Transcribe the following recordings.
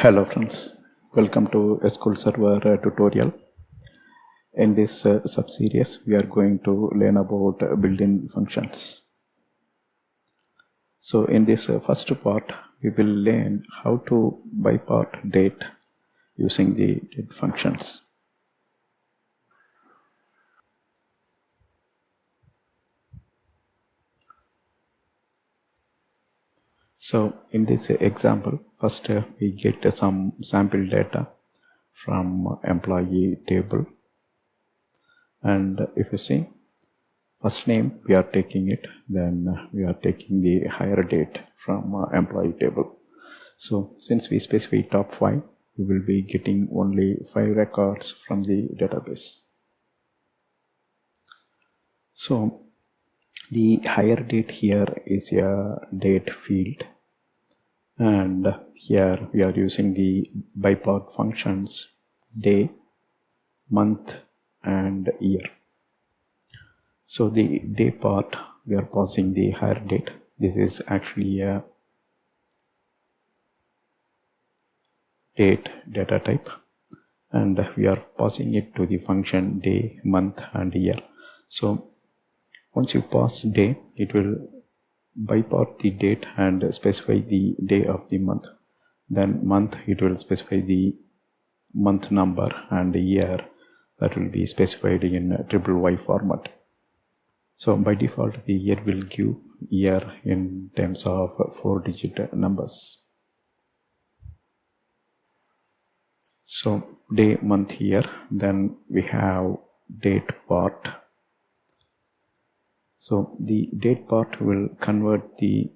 Hello friends, welcome to SQL Server tutorial. In this sub-series, we are going to learn about built-in functions. So in this first part, we will learn how to bypass date using the date functions. So in this example, first we get some sample data from employee table, and if you see first name, we are taking it, then we are taking the hire date from employee table. So since we specify top 5, we will be getting only 5 records from the database. So the hire date here is a date field, and here we are using the bypass functions day, month and year. So the day part, we are passing the hire date. This is actually a date data type, and we are passing it to the function day, month and year. So once you pass day, it will bypass the date and specify the day of the month. Then month, it will specify the month number, and the year, that will be specified in Y format. So by default, the year will give year in terms of 4-digit numbers. So day, month, year. Then we have date part. So the date part will convert the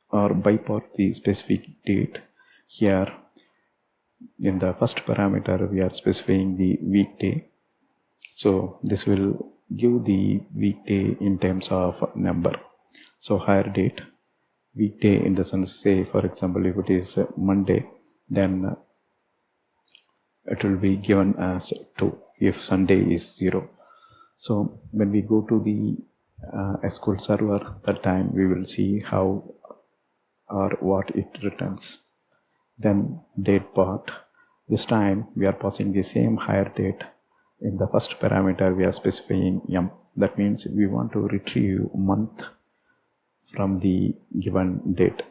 or bypass the specific date. Here in the first parameter, we are specifying the weekday. So this will give the weekday in terms of number. So hire date, weekday in the sense, say for example, if it is Monday, then it will be given as 2 if Sunday is 0. So when we go to the SQL Server, that time we will see how or what it returns. Then date part, this time we are passing the same hire date. In the first parameter, we are specifying m. That means we want to retrieve month from the given date.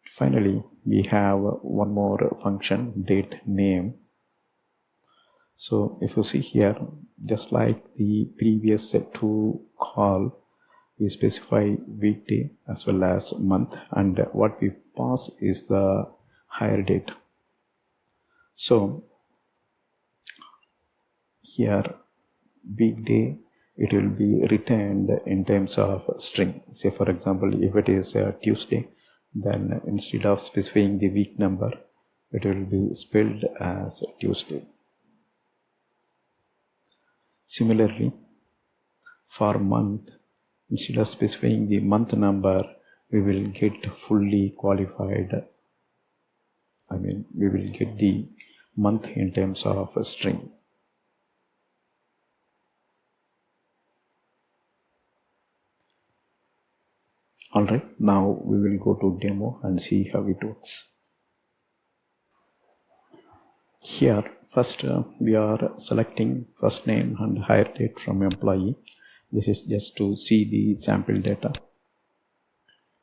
Finally, we have one more function, DateName. So if you see here, just like the previous two call, we specify weekday as well as month, and what we pass is the hire date. So here weekday, it will be returned in terms of string. Say for example, if it is Tuesday, then instead of specifying the week number, it will be spelled as Tuesday. Similarly, for month, instead of specifying the month number, we will get fully qualified. We will get the month in terms of a string. Alright, now we will go to demo and see how it works. Here, first we are selecting first name and hire date from employee. This is just to see the sample data.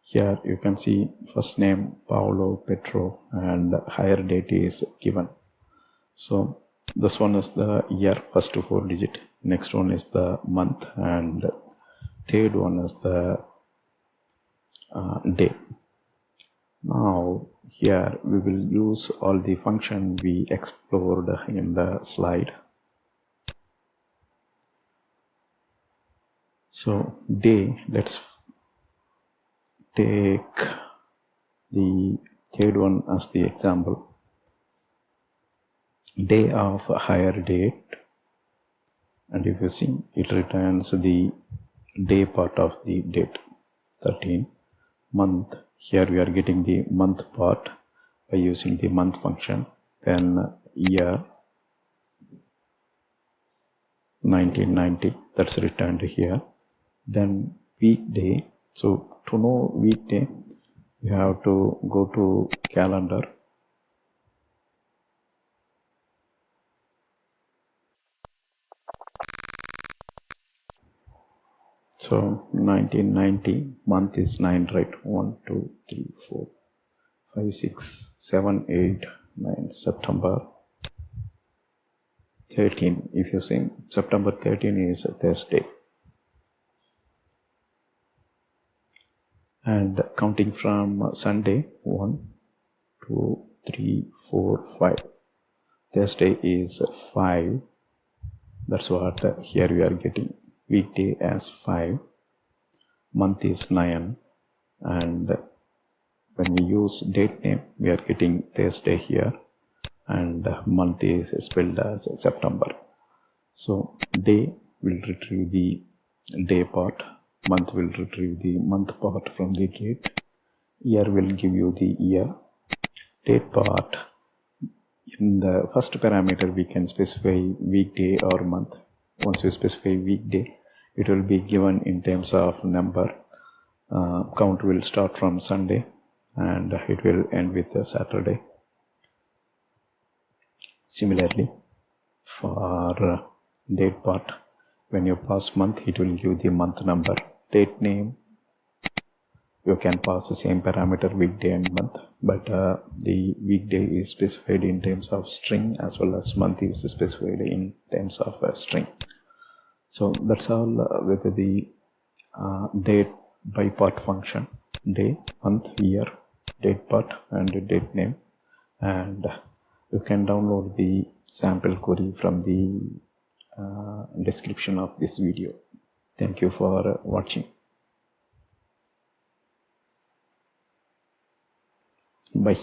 Here you can see first name Paolo Petro and hire date is given. So this one is the year, first 4 digit. Next one is the month, and third one is the day. Now here we will use all the function we explored in the slide. So day, let's take the third one as the example. Day of hire date, and if you see, it returns the day part of the date, 13. Month, here we are getting the month part by using the month function. Then year, 1990, that's returned here. Then weekday, so to know weekday, you have to go to calendar. So 1990, month is 9, right? 1, 2, 3, 4, 5, 6, 7, 8, 9, September 13. If you see, September 13 is a Thursday. And counting from Sunday, 1, 2, 3, 4, 5. Thursday is 5. That's what here we are getting. Weekday as 5. Month is 9. And when we use date name, we are getting Thursday here. And month is spelled as September. So day will retrieve the day part. Month will retrieve the month part from the date. Year will give you the year. Date part. In the first parameter, we can specify weekday or month. Once you specify weekday, it will be given in terms of number. Count will start from Sunday and it will end with Saturday. Similarly, for date part, when you pass month, it will give the month number. Date name, you can pass the same parameter weekday and month, but the weekday is specified in terms of string as well as month is specified in terms of string. So that's all with the date by part function. Day, month, year, date part and date name. And you can download the sample query from the description of this video. Thank you for watching. Bye.